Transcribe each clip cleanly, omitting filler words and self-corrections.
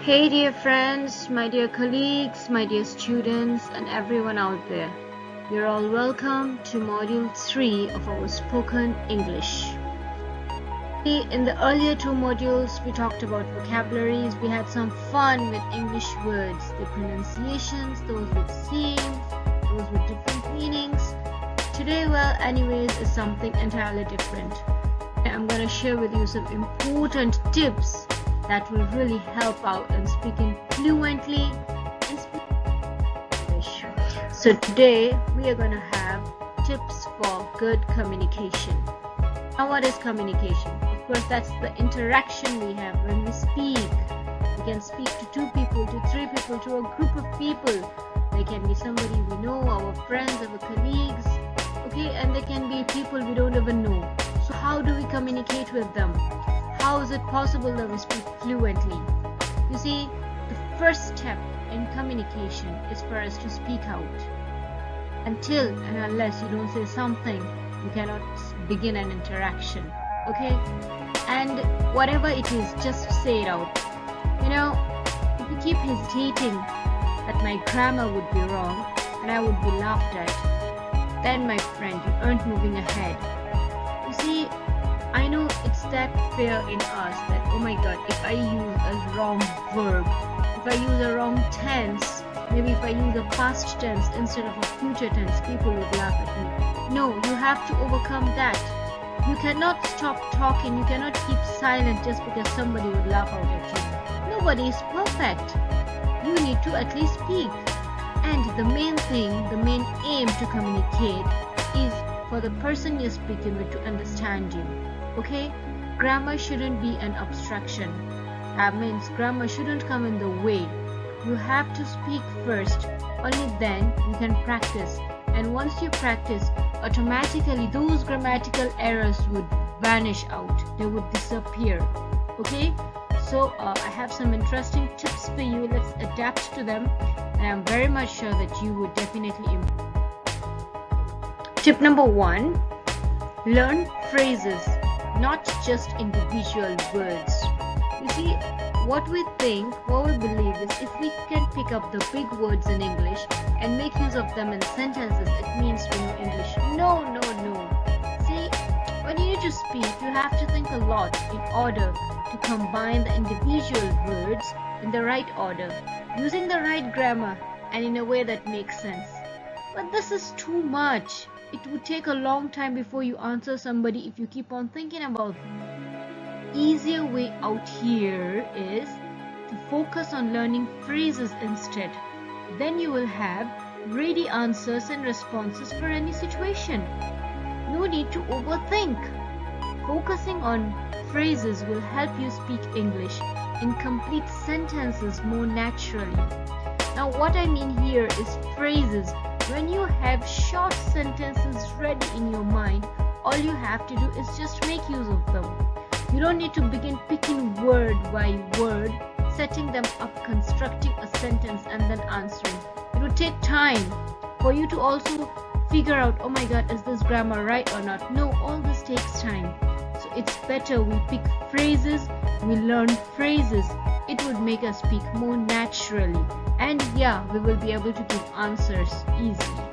Hey dear friends, my dear colleagues, my dear students and everyone out there. You're all welcome to Module 3 of our Spoken English. In the earlier two modules, we talked about vocabularies. We had some fun with English words, the pronunciations, those with seams, those with different meanings. Today, well, anyways, is something entirely different. I'm going to share with you some important tips that will really help out in speaking fluently and speaking English. So today we are going to have tips for good communication. Now what is communication? Of course, that's the interaction we have when we speak. We can speak to 2 people, to 3 people, to a group of people. They can be somebody we know, our friends, our colleagues, okay, and they can be people we don't even know. So how do we communicate with them? How is it possible that we speak fluently? You see, the first step in communication is for us to speak out. Until and unless you don't say something, you cannot begin an interaction, okay? And whatever it is, just say it out. You know, if you keep hesitating that my grammar would be wrong and I would be laughed at, then my friend, you aren't moving ahead. You see, I know it's that fear in us that, oh my god, if I use a wrong verb, if I use a wrong tense, maybe if I use a past tense instead of a future tense, people would laugh at me. No, you have to overcome that. You cannot stop talking, you cannot keep silent just because somebody would laugh out at you. Nobody is perfect. You need to at least speak. And the main thing, the main aim to communicate is for the person you're speaking with to understand you. Okay? Grammar shouldn't be an obstruction. That means grammar shouldn't come in the way. You have to speak first. Only then you can practice. And once you practice, automatically those grammatical errors would vanish out. They would disappear. Okay? So I have some interesting tips for you. Let's adapt to them. And I'm very much sure that you would definitely improve. Tip number 1. Learn phrases, not just individual words. You see, what we think, what we believe is if we can pick up the big words in English and make use of them in sentences, it means we know English. No. See, when you need to speak, you have to think a lot in order to combine the individual words in the right order, using the right grammar and in a way that makes sense. But this is too much. It would take a long time before you answer somebody if you keep on thinking about it. Easier way out here is to focus on learning phrases instead. Then you will have ready answers and responses for any situation. No need to overthink. Focusing on phrases will help you speak English in complete sentences more naturally. Now what I mean here is phrases. When you have short sentences ready in your mind, all you have to do is just make use of them. You don't need to begin picking word by word, setting them up, constructing a sentence and then answering. It would take time for you to also figure out, oh my god, is this grammar right or not? No, all this takes time. So it's better we pick phrases, we learn phrases. It would make us speak more naturally. And yeah, we will be able to give answers easily.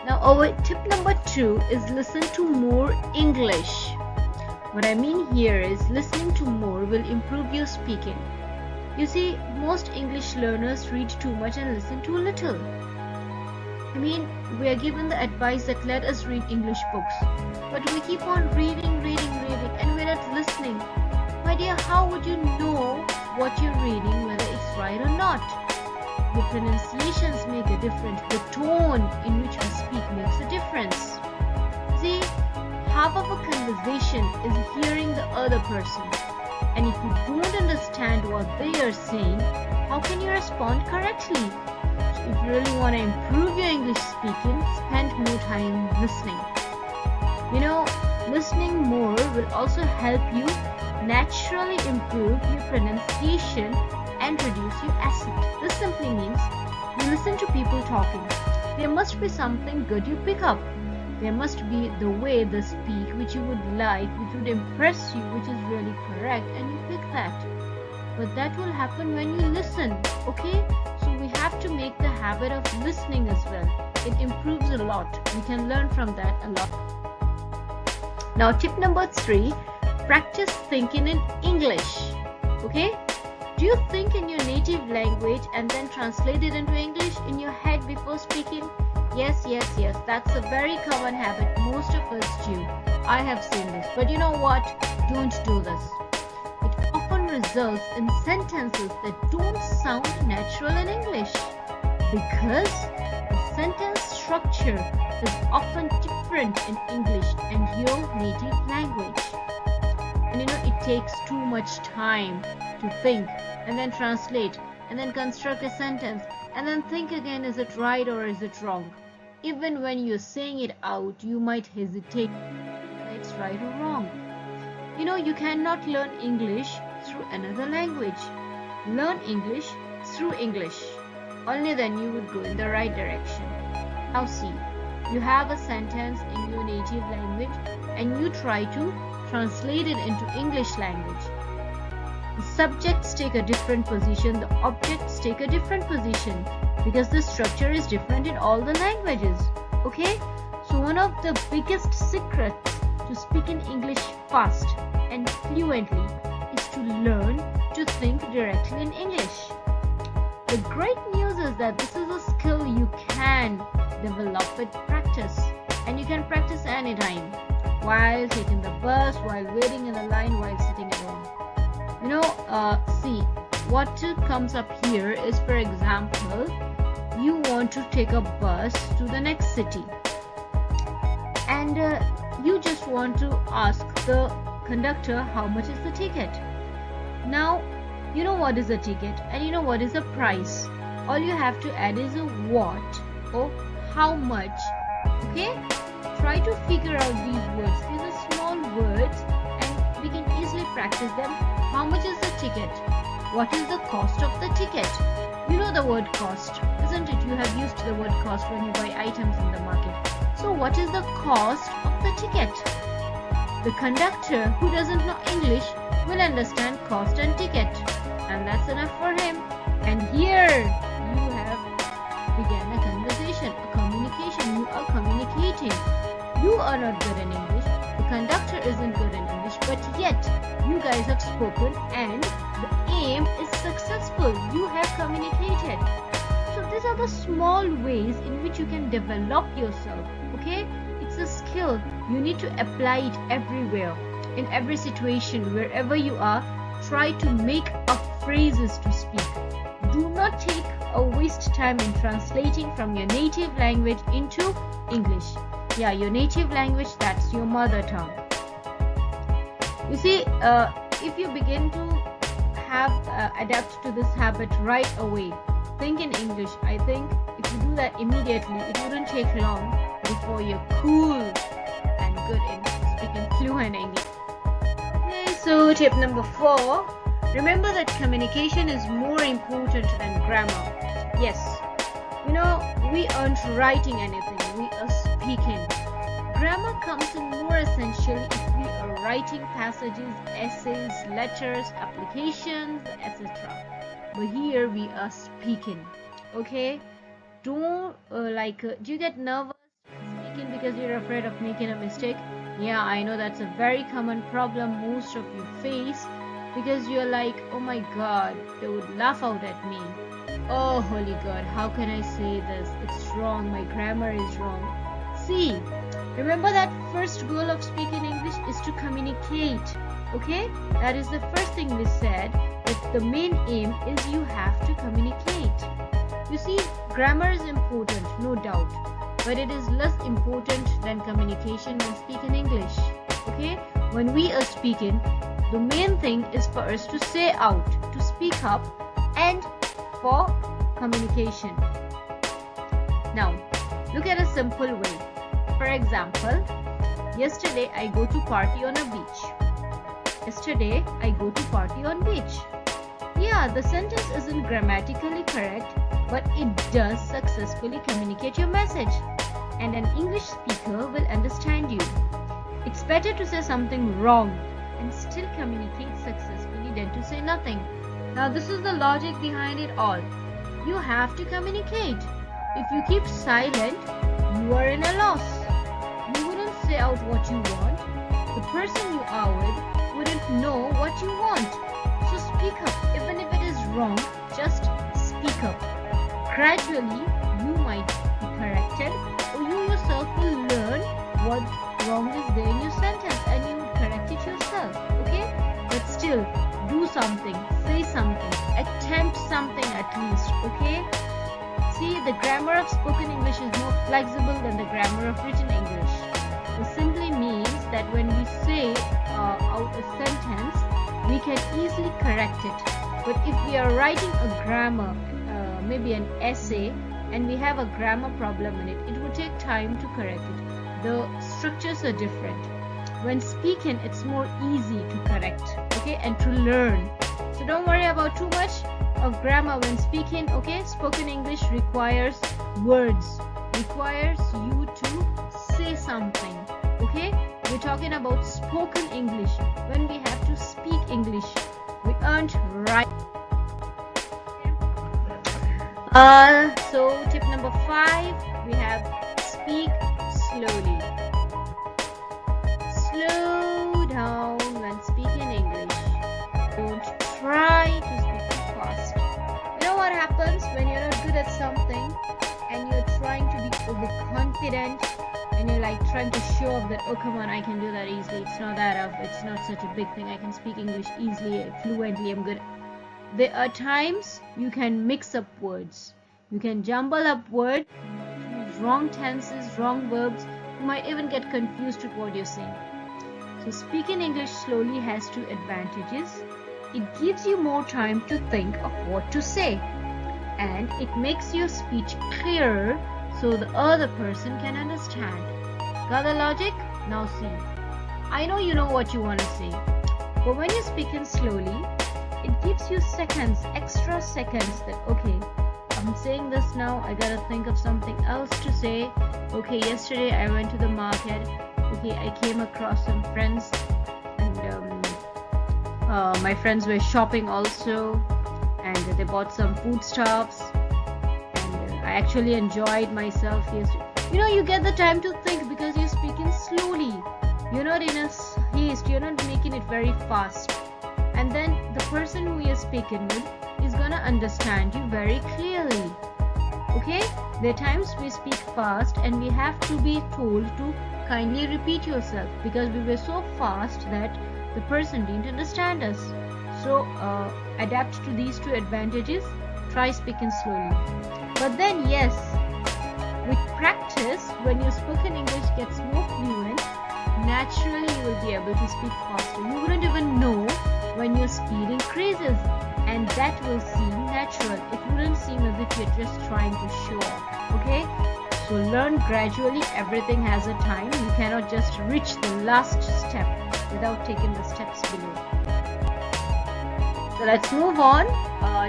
Now our tip number 2 is listen to more English. What I mean here is listening to more will improve your speaking. You see, most English learners read too much and listen too little. I mean, we are given the advice that let us read English books. But we keep on reading and we're not listening. My dear, how would you know what you're reading, whether it's right or not? The pronunciations make a difference. The tone in which we speak makes a difference. See, half of a conversation is hearing the other person. And if you don't understand what they are saying, how can you respond correctly? So if you really want to improve your English speaking, spend more time listening. You know, listening more will also help you naturally improve your pronunciation and reduce your accent. This simply means you listen to people talking. There must be something good you pick up. There must be the way they speak which you would like, which would impress you, which is really correct, and you pick that. but that will happen when you listen. Okay, so we have to make the habit of listening as well. It improves a lot. We can learn from that a lot. Now, tip number 3, practice thinking in English. Okay, do you think in your native language and then translate it into English in your head before speaking? Yes, that's a very common habit. Most of us do. I have seen this. But you know what? Don't do this. It often results in sentences that don't sound natural in English because the sentence structure is often different in English and your native language. And it takes too much time to think and then translate and then construct a sentence and then think again, is it right or is it wrong? Even when you're saying it out, you might hesitate whether it's right or wrong. You cannot learn English through another language. Learn English through English. Only then you would go in the right direction. Now see, you have a sentence in your native language and you try to translate it into English language. The subjects take a different position, the objects take a different position because the structure is different in all the languages. Okay? So one of the biggest secrets to speak in English fast and fluently is to learn to think directly in English. The great news is that this is a skill you can develop with practice, and you can practice anytime, while taking the bus, while waiting in the line, while sitting at home. See, what comes up here is, for example, you want to take a bus to the next city and you just want to ask the conductor how much is the ticket. Now, you know what is a ticket and you know what is a price. All you have to add is a what or how much. Okay? Try to figure out these words. These are small words and we can easily practice them. How much is the ticket? What is the cost of the ticket? You know the word cost, isn't it? You have used the word cost when you buy items in the market. So what is the cost of the ticket? The conductor who doesn't know English will understand cost and ticket, and that's enough for him. And here you have began a conversation, a communication. You are communicating. You are not good in English. The conductor isn't good in English, but yet you guys have spoken and the aim is successful. You have communicated. So these are the small ways in which you can develop yourself. Okay? It's a skill. You need to apply it everywhere. In every situation, wherever you are, try to make up phrases to speak. Do not take or waste time in translating from your native language into English. Yeah, your native language, that's your mother tongue. You see, if you begin to adapt to this habit right away, think in English. I think if you do that immediately, it wouldn't take long before you're cool and good in speaking fluent English. Okay, so tip number 4, remember that communication is more important than grammar. Yes, we aren't writing anything, we are speaking. Grammar comes in more essentially if we are writing passages, essays, letters, applications, etc. But here we are speaking. Okay? Don't do you get nervous speaking because you're afraid of making a mistake? Yeah, I know that's a very common problem most of you face, because you're like, oh my god, they would laugh out at me. Oh holy god, how can I say this? It's wrong, my grammar is wrong. See, remember that first goal of speaking English is to communicate. Okay? That is the first thing we said, that the main aim is you have to communicate. You see, grammar is important, no doubt, but it is less important than communication when speaking English. Okay? When we are speaking, the main thing is for us to say out, to speak up, and for communication. Now, look at a simple way. For example, yesterday I go to party on a beach. Yesterday I go to party on beach. Yeah, the sentence isn't grammatically correct, but it does successfully communicate your message, and an English speaker will understand you. It's better to say something wrong and still communicate successfully than to say nothing. Now this is the logic behind it all. You have to communicate. If you keep silent, you are in a loss. You wouldn't say out what you want. The person you are with wouldn't know what you want. So speak up. Even if it is wrong, just speak up. Gradually, you might be corrected, or you yourself will learn what wrong is there in your sentence and you will correct it yourself. Okay? But still, do something, say something, attempt something at least. Okay? See, the grammar of spoken English is more flexible than the grammar of written English. This simply means that when we say out a sentence, we can easily correct it. But if we are writing a grammar, maybe an essay, and we have a grammar problem in it, it will take time to correct it. The structures are different. When speaking, it's more easy to correct, okay, and to learn. So don't worry about too much of grammar when speaking, okay? Spoken English requires words, requires you to say something, okay? We're talking about spoken English. When we have to speak English, we aren't right. So tip number 5, we have speak slowly. Slow down when speaking English. Don't try to speak too fast. You know what happens when you're not good at something and you're trying to be overconfident and you're like trying to show off that, oh come on, I can do that easily. It's not it's not such a big thing. I can speak English easily, fluently, I'm good. There are times you can mix up words. You can jumble up words, use wrong tenses, wrong verbs. You might even get confused with what you're saying. So speaking English slowly has 2 advantages. It gives you more time to think of what to say. And it makes your speech clearer so the other person can understand. Got the logic? Now see. I know you know what you want to say. But when you're speaking slowly, it gives you seconds, extra seconds that, okay, I'm saying this now, I gotta think of something else to say. Okay, yesterday I went to the market. Okay, I came across some friends and my friends were shopping also and they bought some foodstuffs and I actually enjoyed myself yesterday. You know, you get the time to think because you're speaking slowly. You're not in a haste, you're not making it very fast. And then the person who you're speaking with is gonna understand you very clearly. Okay? There are times we speak fast and we have to be told to kindly repeat yourself because we were so fast that the person didn't understand us. So adapt to these 2 advantages. Try speaking slowly. But then yes, with practice, when your spoken English gets more fluent, naturally you will be able to speak faster. You wouldn't even know when your speed increases, and that will seem natural. It wouldn't seem as if you're just trying to show off. Okay? So learn gradually. Everything has a time. You cannot just reach the last step without taking the steps below. So let's move on.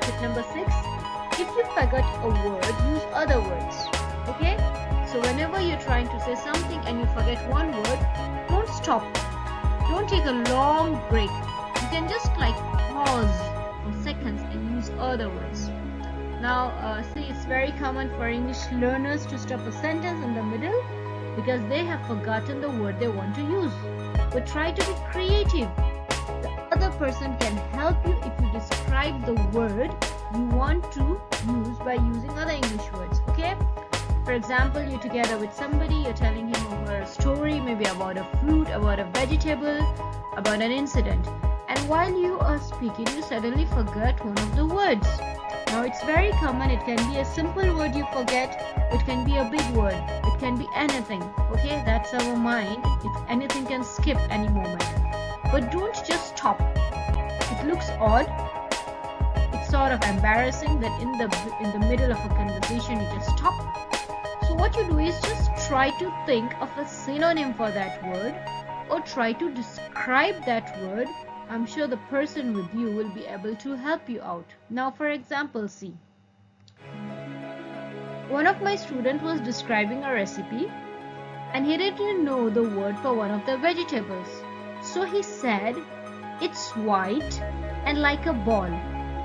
Tip number 6. If you forget a word, use other words. Okay? So whenever you're trying to say something and you forget one word, don't stop. Don't take a long break. You can just like pause for seconds and use other words. Now, see, it's very common for English learners to stop a sentence in the middle because they have forgotten the word they want to use. But try to be creative. The other person can help you if you describe the word you want to use by using other English words. Okay? For example, you're together with somebody, you're telling him or her a story, maybe about a fruit, about a vegetable, about an incident. And while you are speaking, you suddenly forget one of the words. Now, it's very common. It can be a simple word you forget. It can be a big word. It can be anything. Okay, that's our mind. Anything can skip any moment. But don't just stop. It looks odd. It's sort of embarrassing that in the middle of a conversation you just stop. So what you do is just try to think of a synonym for that word or try to describe that word. I'm sure the person with you will be able to help you out. Now, for example, see. One of my students was describing a recipe and he didn't know the word for one of the vegetables. So he said, it's white and like a ball.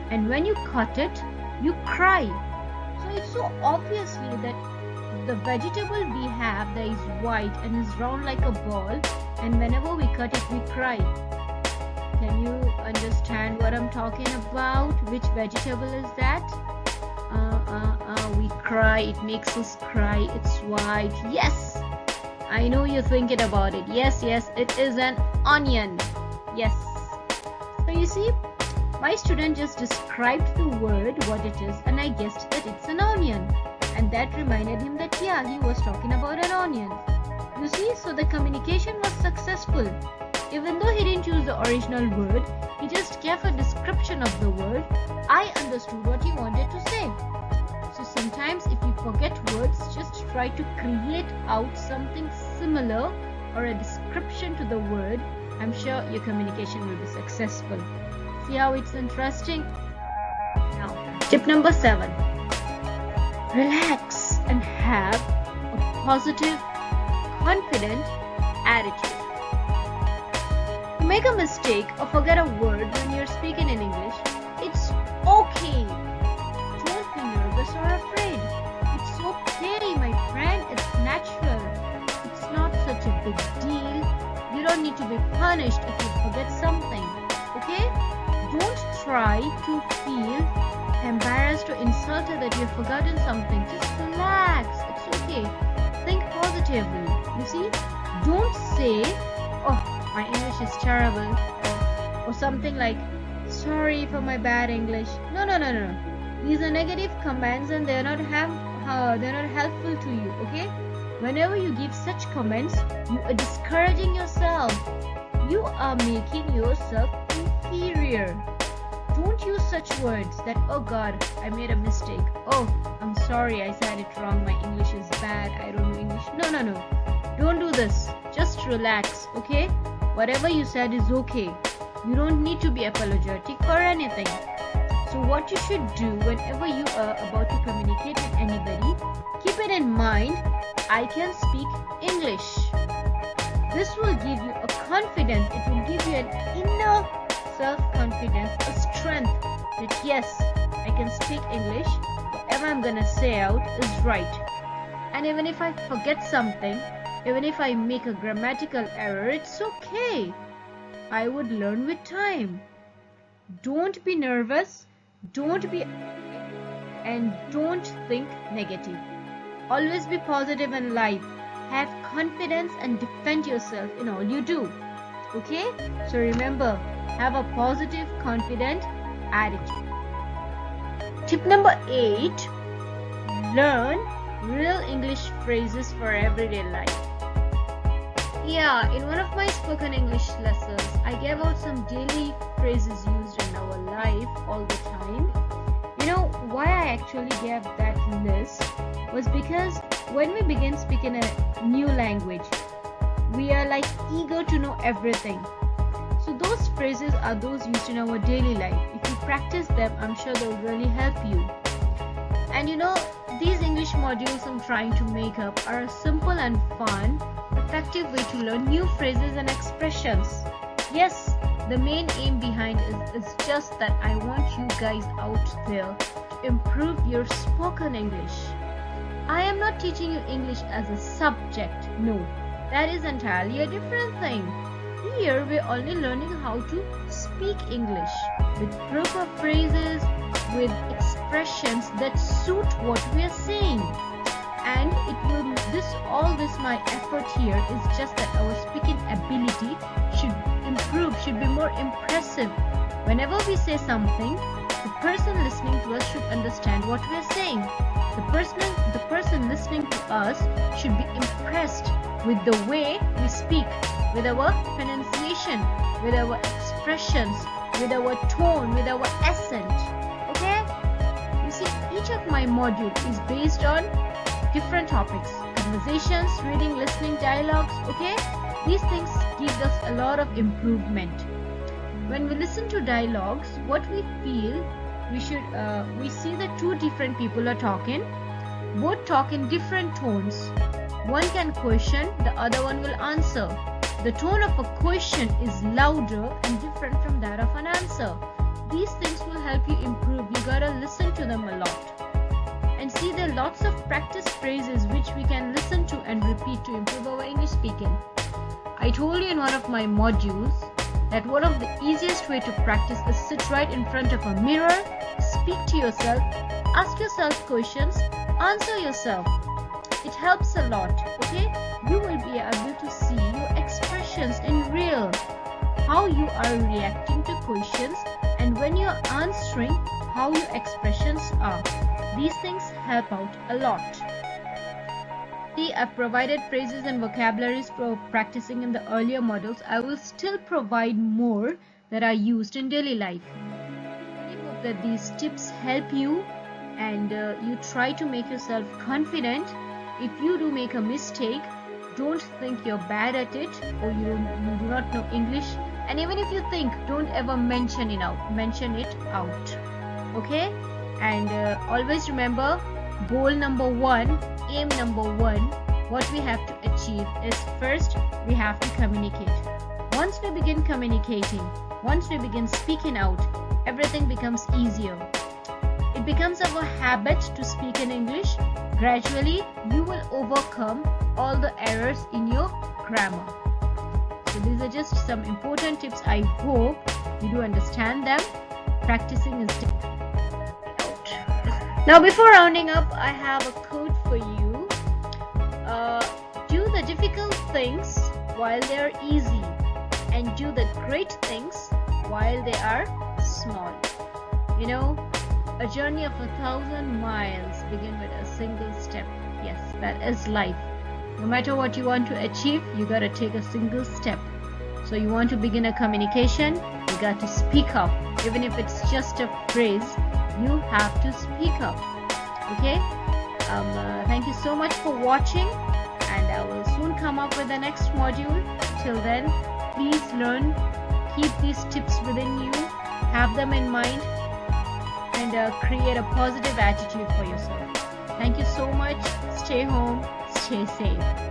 and when you cut it, you cry. So it's so obviously that the vegetable we have that is white and is round like a ball, and whenever we cut it, we cry. Can you understand what I'm talking about? Which vegetable is that? We cry. It makes us cry. It's white. Yes, I know you're thinking about it. Yes, it is an onion. Yes. So you see, my student just described the word, what it is, and I guessed that it's an onion. And that reminded him that, yeah, he was talking about an onion. You see, so the communication was successful. Even though he didn't use the original word, he just gave a description of the word. I understood what he wanted to say. So sometimes if you forget words, just try to create out something similar or a description to the word. I'm sure your communication will be successful. See how it's interesting? Now, tip number 7. Relax and have a positive, confident attitude. To make a mistake or forget a word when you're speaking in English, it's okay. Don't be nervous or afraid. It's okay, my friend. It's natural. It's not such a big deal. You don't need to be punished if you forget something. Okay? Don't try to feel embarrassed or insulted that you've forgotten something. Just relax. It's okay. Think positively. You see? Don't say, oh, my English is terrible, or something like, sorry for my bad English. No. These are negative comments and they're not helpful to you, okay? Whenever you give such comments, you are discouraging yourself. You are making yourself inferior. Don't use such words that, oh God, I made a mistake. Oh, I'm sorry, I said it wrong. My English is bad. I don't know English. No. Don't do this. Just relax, okay? Whatever you said is okay. You don't need to be apologetic for anything. So what you should do whenever you are about to communicate with anybody, keep it in mind, I can speak English. This will give you a confidence. It will give you an inner self-confidence, a strength that yes, I can speak English. Whatever I'm gonna say out is right. And even if I forget something, even if I make a grammatical error, it's okay. I would learn with time. Don't be nervous. Don't think negative. Always be positive in life. Have confidence and defend yourself in all you do. Okay? So remember, have a positive, confident attitude. Tip number 8. Learn real English phrases for everyday life. Yeah, in one of my spoken English lessons, I gave out some daily phrases used in our life all the time. You know, why I actually gave that list was because when we begin speaking a new language, we are like eager to know everything. So those phrases are those used in our daily life. If you practice them, I'm sure they'll really help you. And you know, these English modules I'm trying to make up are a simple and fun, effective way to learn new phrases and expressions. Yes, the main aim behind it is just that I want you guys out there to improve your spoken English. I am not teaching you English as a subject. No, that is entirely a different thing. Here we're only learning how to speak English with proper phrases, with expressions that suit what we are saying. And my effort here is just that our speaking ability should improve, should be more impressive. Whenever we say something, the person listening to us should understand what we are saying. The person listening to us should be impressed with the way we speak, with our pronunciation, with our expressions, with our tone, with our accent. Okay? You see, each of my module is based on different topics. Conversations, reading, listening, dialogues. Okay? These things give us a lot of improvement. When we listen to dialogues, what we feel, we see that two different people are talking. Both talk in different tones. One can question, the other one will answer. The tone of a question is louder and different from that of an answer. These things will help you improve. You gotta listen to them a lot. And see, there are lots of practice phrases which we can listen to and repeat to improve our English speaking. I told you in one of my modules that one of the easiest way to practice is sit right in front of a mirror, speak to yourself, ask yourself questions, answer yourself. It helps a lot, okay? You will be able to see your expressions in real, how you are reacting to questions, and when you're answering, how your expressions are. These things help out a lot. See, I've provided phrases and vocabularies for practicing in the earlier models. I will still provide more that are used in daily life. I hope that these tips help you and you try to make yourself confident. If you do make a mistake, don't think you're bad at it or you do not know English. And even if you think, don't ever mention it out. Okay? And always remember, goal number 1, aim number 1, what we have to achieve is first we have to communicate. Once we begin communicating, once we begin speaking out, everything becomes easier. It becomes our habit to speak in English. Gradually, you will overcome all the errors in your grammar. So these are just some important tips. I hope you do understand them. Practicing is difficult. Now, before rounding up, I have a quote for you. Do the difficult things while they are easy, and do the great things while they are small. You know, a journey of 1,000 miles begin with a single step. Yes, that is life. No matter what you want to achieve, you gotta take a single step. So you want to begin a communication, you got to speak up. Even if it's just a phrase, you have to speak up. Okay? Thank you so much for watching, and I will soon come up with the next module. Till then, please learn, keep these tips within you, have them in mind, and create a positive attitude for yourself. Thank you so much. Stay home, stay safe.